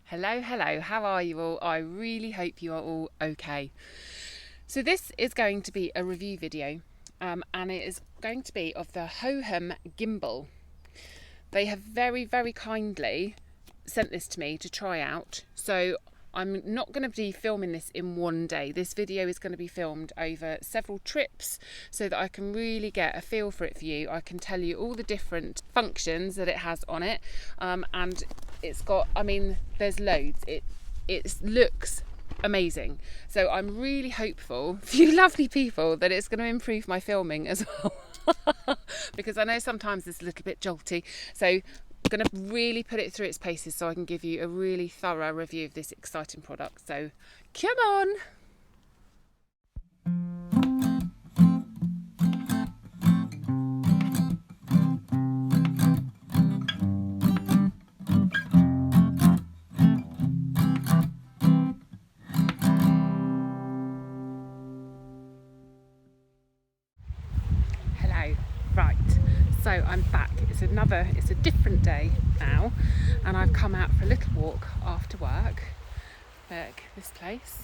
Hello, how are you all? I really hope you are all okay. So this is going to be a review video and it is going to be of the Hohem Gimbal. They have very kindly sent this to me to try out, so I'm not going to be filming this in one day. This video is going to be filmed over several trips so that I can really get a feel for it for you. I can tell you all the different functions that it has on it, and it's got, there's loads. It looks amazing. So I'm really hopeful for you lovely people that it's going to improve my filming as well. Because I know sometimes it's a little bit jolty. So I'm going to really put it through its paces so I can give you a really thorough review of this exciting product. So come on! Hello. Right, so I'm back. It's a different day now, and I've come out for a little walk after work. Look, this place.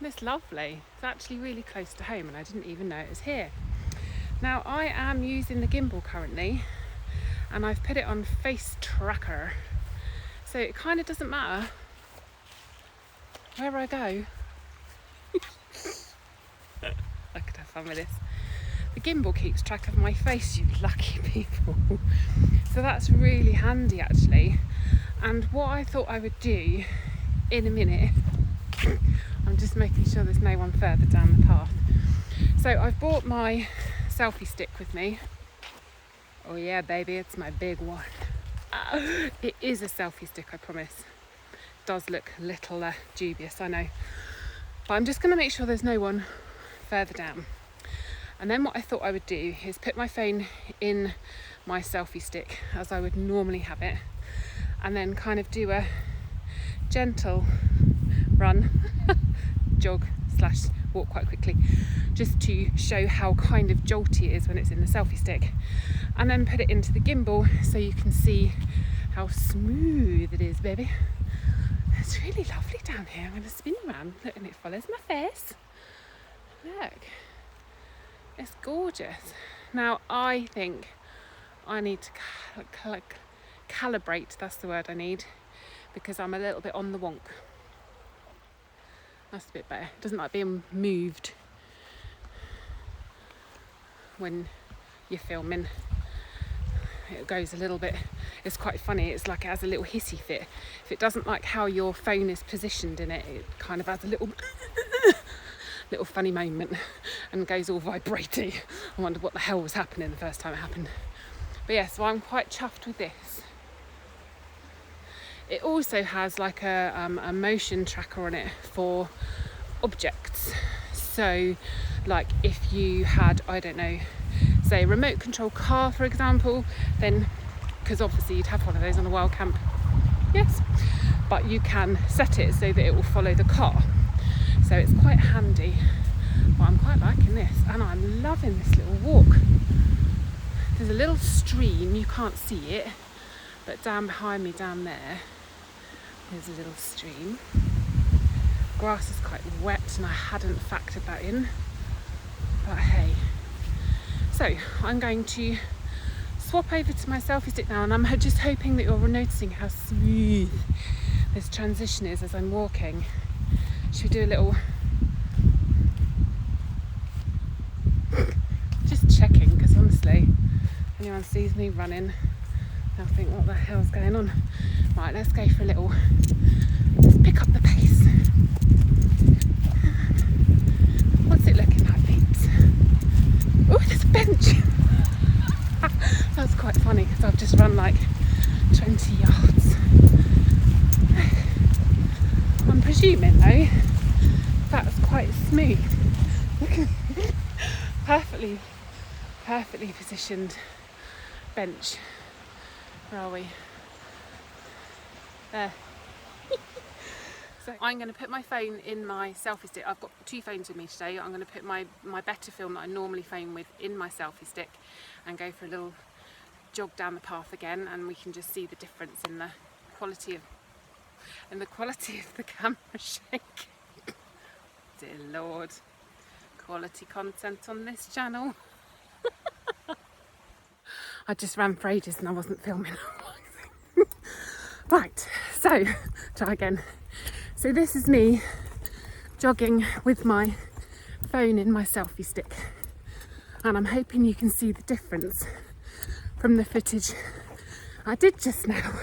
It's lovely. It's actually really close to home, and I didn't even know it was here. Now, I am using the gimbal currently, and I've put it on face tracker, so it kind of doesn't matter where I go. I could have fun with this. The gimbal keeps track of my face, you lucky people. So that's really handy actually. And what I thought I would do in a minute, I'm just making sure there's no one further down the path. So I've brought my selfie stick with me. Oh yeah, baby, it's my big one. It is a selfie stick, I promise. It does look a little dubious, I know. But I'm just going to make sure there's no one further down. And then what I thought I would do is put my phone in my selfie stick as I would normally have it, and then kind of do a gentle run, jog / walk quite quickly, just to show how kind of jolty it is when it's in the selfie stick, and then put it into the gimbal so you can see how smooth it is, baby. It's really lovely down here. I'm going to spin you around. Look, and it follows my face. Look. It's gorgeous. Now I think I need to calibrate, that's the word I need, because I'm a little bit on the wonk. That's a bit better. It doesn't like being moved when you're filming. It goes a little bit, it's quite funny, it's like it has a little hissy fit. If it doesn't like how your phone is positioned in it, it kind of has a little funny moment and goes all vibrating. I wondered what the hell was happening the first time it happened. But yeah, so I'm quite chuffed with this. It also has like a motion tracker on it for objects. So like if you had, I don't know, say a remote control car, for example, then, because obviously you'd have one of those on a wild camp, yes, but you can set it so that it will follow the car. So it's quite handy. Well, I'm quite liking this, and I'm loving this little walk. There's a little stream, you can't see it, but down behind me down there, there's a little stream. Grass is quite wet and I hadn't factored that in, but hey. So I'm going to swap over to my selfie stick now, and I'm just hoping that you're noticing how smooth this transition is as I'm walking. Should we do a little, just checking, because honestly, anyone sees me running, they'll think what the hell's going on. Right, let's go for a little, let's pick up the pace. What's it looking like, peeps? Oh, there's a bench. That's quite funny because I've just run like 20 yards. I'm presuming though that's quite smooth. perfectly positioned bench. Where are we? There. So I'm going to put my phone in my selfie stick. I've got two phones with me today. I'm going to put my better film that I normally phone with in my selfie stick and go for a little jog down the path again, and we can just see the difference in the quality of and the quality of the camera shaky. Dear Lord, quality content on this channel. I just ran for ages and I wasn't filming. Right, so try again. So this is me jogging with my phone in my selfie stick, and I'm hoping you can see the difference from the footage I did just now.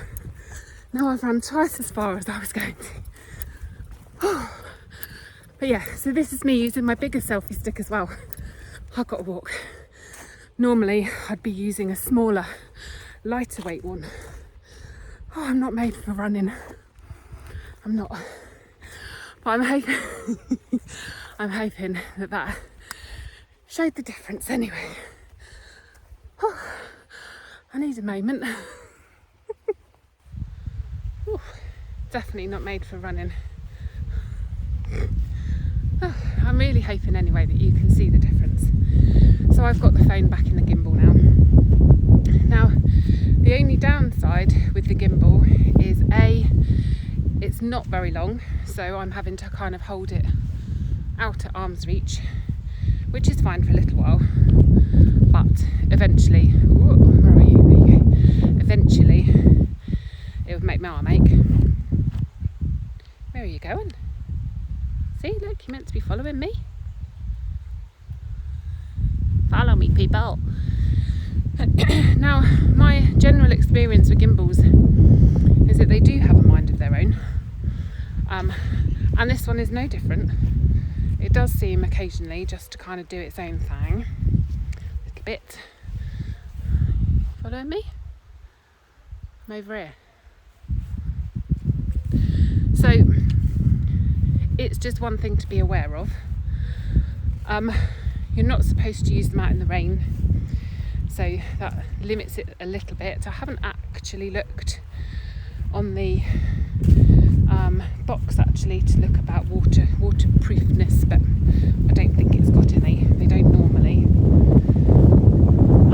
Now I've run twice as far as I was going to. But yeah, so this is me using my bigger selfie stick as well. I've got to walk. Normally I'd be using a smaller, lighter weight one. Oh, I'm not made for running. I'm not. But I'm hoping, I'm hoping that showed the difference anyway. Oh, I need a moment. Ooh, definitely not made for running. Oh, I'm really hoping anyway that you can see the difference. So I've got the phone back in the gimbal now. Now, the only downside with the gimbal is it's not very long, so I'm having to kind of hold it out at arm's reach, which is fine for a little while, but eventually, where are you? There you go. Eventually, it would make my arm ache. Where are you going? See, look, you're meant to be following me. Follow me, people. Now, my general experience with gimbals is that they do have a mind of their own, and this one is no different. It does seem occasionally just to kind of do its own thing, a little bit. Follow me? I'm over here. So it's just one thing to be aware of. You're not supposed to use them out in the rain, so that limits it a little bit. I haven't actually looked on the box actually to look about waterproofness, but I don't think it's got any. They don't normally.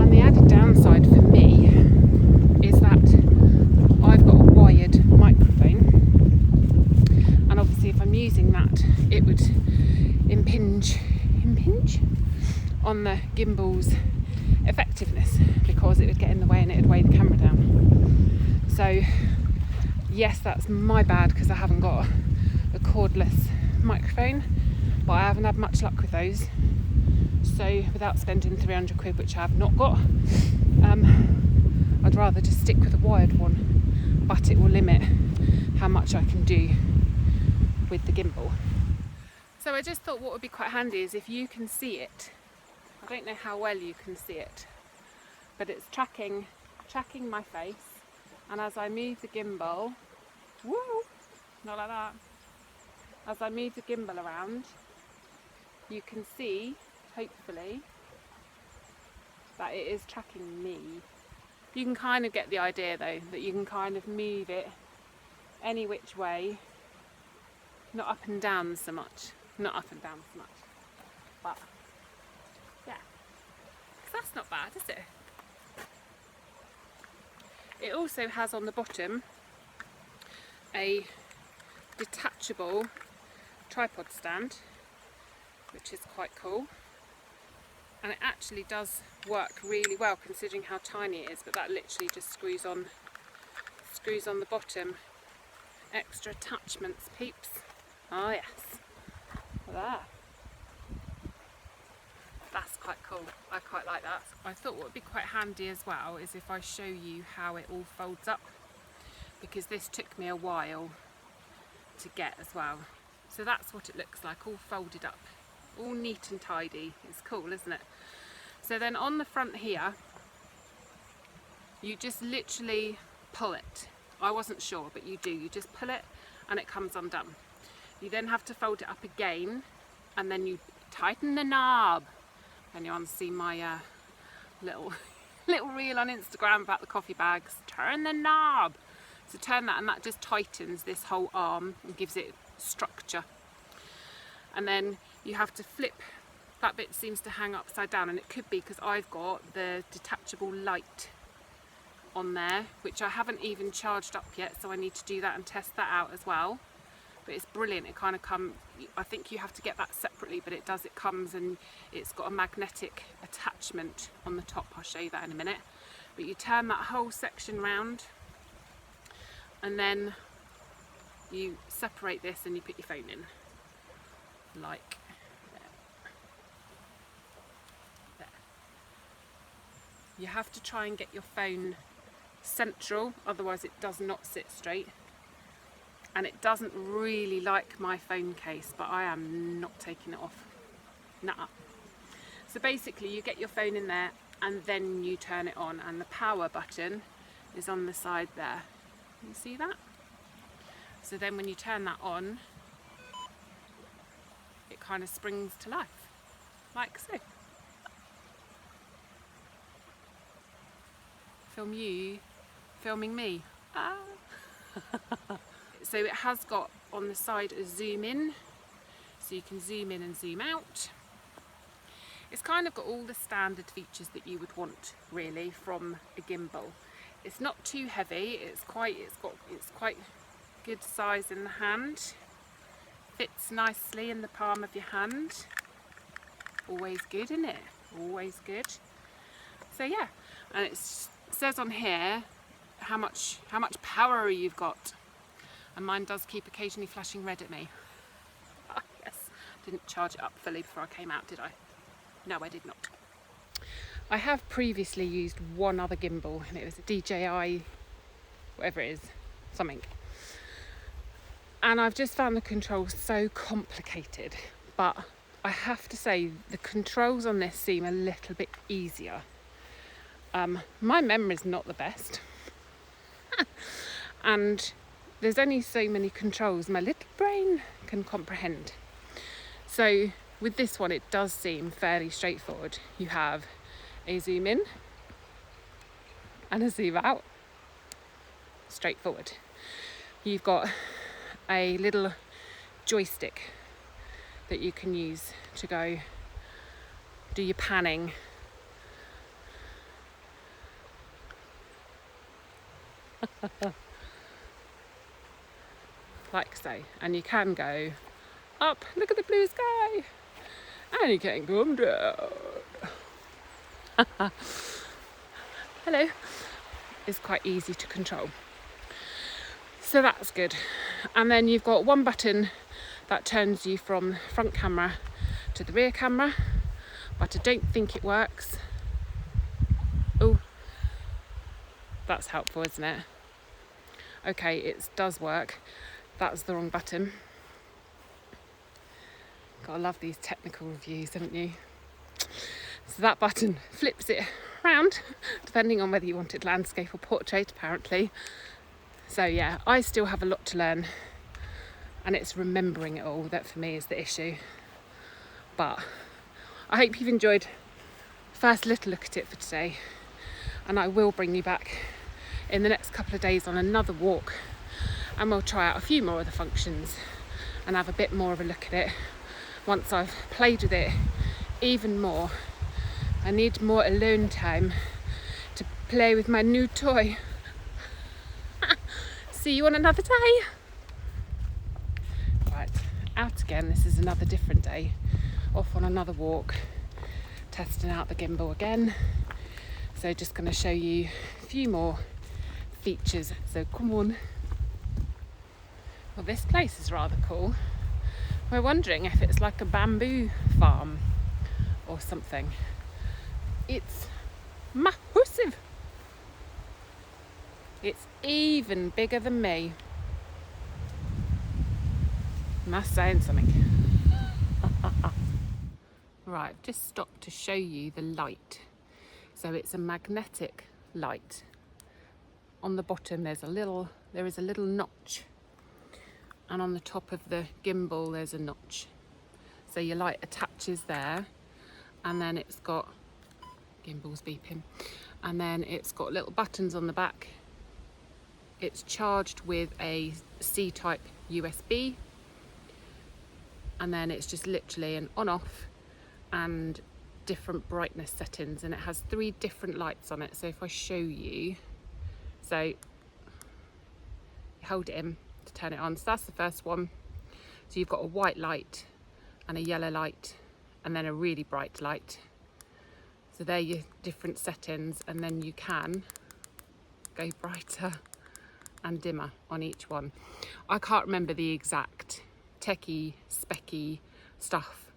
And the added downside for me is that I've got a wired microphone, and obviously if I'm using that, it would impinge on the gimbal's effectiveness, because it would get in the way and it would weigh the camera down. So yes, that's my bad because I haven't got a cordless microphone, but I haven't had much luck with those. So without spending 300 quid, which I have not got, I'd rather just stick with a wired one, but it will limit how much I can do with the gimbal. So I just thought what would be quite handy is if you can see it. I don't know how well you can see it, but it's tracking my face, and as I move the gimbal, woo, not like that, as I move the gimbal around, you can see, hopefully, that it is tracking me. You can kind of get the idea though, that you can kind of move it any which way, not up and down so much, but yeah, that's not bad, is it? It also has on the bottom a detachable tripod stand, which is quite cool, and it actually does work really well considering how tiny it is, but that literally just screws on the bottom. Extra attachments, peeps. Oh yes, there. That's quite cool. I quite like that. I thought what would be quite handy as well is if I show you how it all folds up, because this took me a while to get as well. So that's what it looks like, all folded up, all neat and tidy. It's cool, isn't it? So then on the front here, you just literally pull it. I wasn't sure, but you do. You just pull it and it comes undone. You then have to fold it up again, and then you tighten the knob. Anyone's seen my little reel on Instagram about the coffee bags? Turn the knob. So turn that, and that just tightens this whole arm and gives it structure. And then you have to flip. That bit seems to hang upside down, and it could be because I've got the detachable light on there, which I haven't even charged up yet, so I need to do that and test that out as well. But it's brilliant. It kind of comes, I think you have to get that separately, but it does, it comes and it's got a magnetic attachment on the top. I'll show you that in a minute. But you turn that whole section round and then you separate this and you put your phone in, like there. You have to try and get your phone central, otherwise it does not sit straight. And it doesn't really like my phone case, but I am not taking it off. Nuh-uh. So basically you get your phone in there and then you turn it on, and the power button is on the side there. You see that? So then when you turn that on, it kind of springs to life, like so. Film you filming me. Ah. So it has got on the side a zoom in, so you can zoom in and zoom out. It's kind of got all the standard features that you would want really from a gimbal. It's not too heavy, it's quite good size in the hand. Fits nicely in the palm of your hand. Always good, isn't it? Always good. So yeah, and it says on here how much power you've got. And mine does keep occasionally flashing red at me. Oh, yes, didn't charge it up fully before I came out, did I? No, I did not. I have previously used one other gimbal, and it was a DJI, whatever it is, something. And I've just found the controls so complicated, but I have to say the controls on this seem a little bit easier. My memory's not the best. And there's only so many controls my little brain can comprehend. So with this one, it does seem fairly straightforward. You have a zoom in and a zoom out. Straightforward. You've got a little joystick that you can use to go do your panning. Like so, and you can go up, look at the blue sky, and you can come down. Hello. It's quite easy to control, so that's good. And then you've got one button that turns you from front camera to the rear camera, but I don't think it works. Oh, that's helpful, isn't it? Okay, it does work. That's the wrong button. Gotta love these technical reviews, haven't you? So that button flips it round, depending on whether you want it landscape or portrait, apparently. So yeah, I still have a lot to learn, and it's remembering it all that for me is the issue. But I hope you've enjoyed the first little look at it for today, and I will bring you back in the next couple of days on another walk, and we'll try out a few more of the functions and have a bit more of a look at it once I've played with it even more. I need more alone time to play with my new toy. See you on another day. Right, out again. This is another different day. Off on another walk, testing out the gimbal again. So just going to show you a few more features. So come on. Well, this place is rather cool. We're wondering if it's like a bamboo farm or something. It's massive. It's even bigger than me. Must saying something. Right, I've just stopped to show you the light. So it's a magnetic light. On the bottom there is a little notch, and on the top of the gimbal there's a notch. So your light attaches there, and then it's got, gimbal's beeping, and then it's got little buttons on the back. It's charged with a C-type USB, and then it's just literally an on-off and different brightness settings, and it has 3 different lights on it. So if I show you, So you hold it in to turn it on. So that's the first one. So you've got a white light and a yellow light and then a really bright light. So they're your different settings, and then you can go brighter and dimmer on each one. I can't remember the exact techie, specky stuff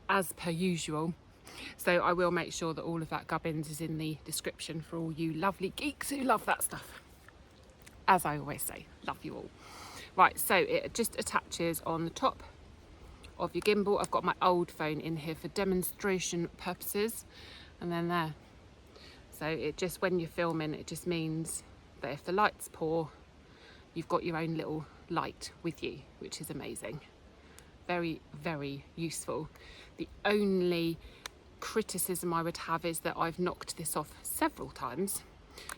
as per usual. So I will make sure that all of that gubbins is in the description for all you lovely geeks who love that stuff. As I always say, love you all. Right, so it just attaches on the top of your gimbal. I've got my old phone in here for demonstration purposes, and then there. So it just, when you're filming, it just means that if the light's poor, you've got your own little light with you, which is amazing. Very, very useful. The only criticism I would have is that I've knocked this off several times.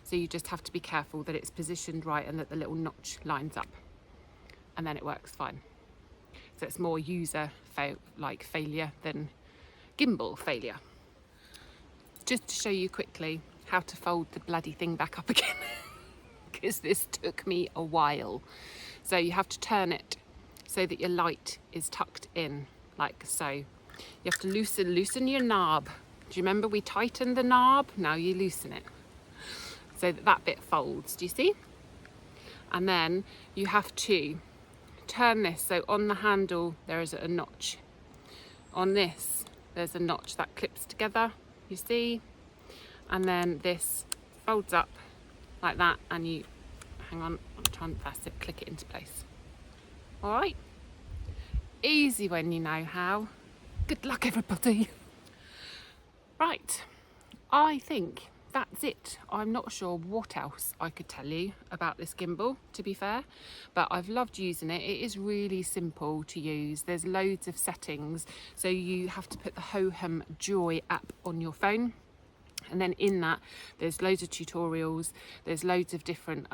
So you just have to be careful that it's positioned right and that the little notch lines up, and then it works fine. So it's more user failure than gimbal failure. Just to show you quickly how to fold the bloody thing back up again, because this took me a while. So you have to turn it so that your light is tucked in, like so. You have to loosen your knob. Do you remember we tightened the knob? Now you loosen it so that that bit folds, do you see? And then you have to turn this, so on the handle there is a notch. On this there's a notch that clips together, you see? And then this folds up like that, and you, hang on, I'm trying, that's it, click it into place. All right, easy when you know how. Good luck, everybody. Right, I think that's it. I'm not sure what else I could tell you about this gimbal, to be fair, but I've loved using it. It is really simple to use. There's loads of settings. So you have to put the Hohem Joy app on your phone. And then in that, there's loads of tutorials. There's loads of different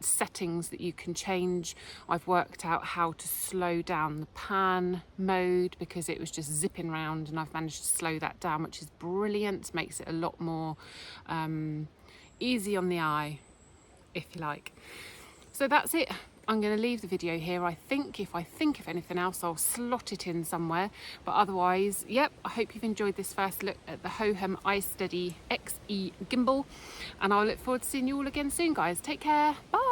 settings that you can change. I've worked out how to slow down the pan mode because it was just zipping round, and I've managed to slow that down, which is brilliant. Makes it a lot more easy on the eye, if you like. So that's it. I'm going to leave the video here. I think if anything else, I'll slot it in somewhere. But otherwise, yep, I hope you've enjoyed this first look at the Hohem iSteady XE Gimbal. And I'll look forward to seeing you all again soon, guys. Take care. Bye.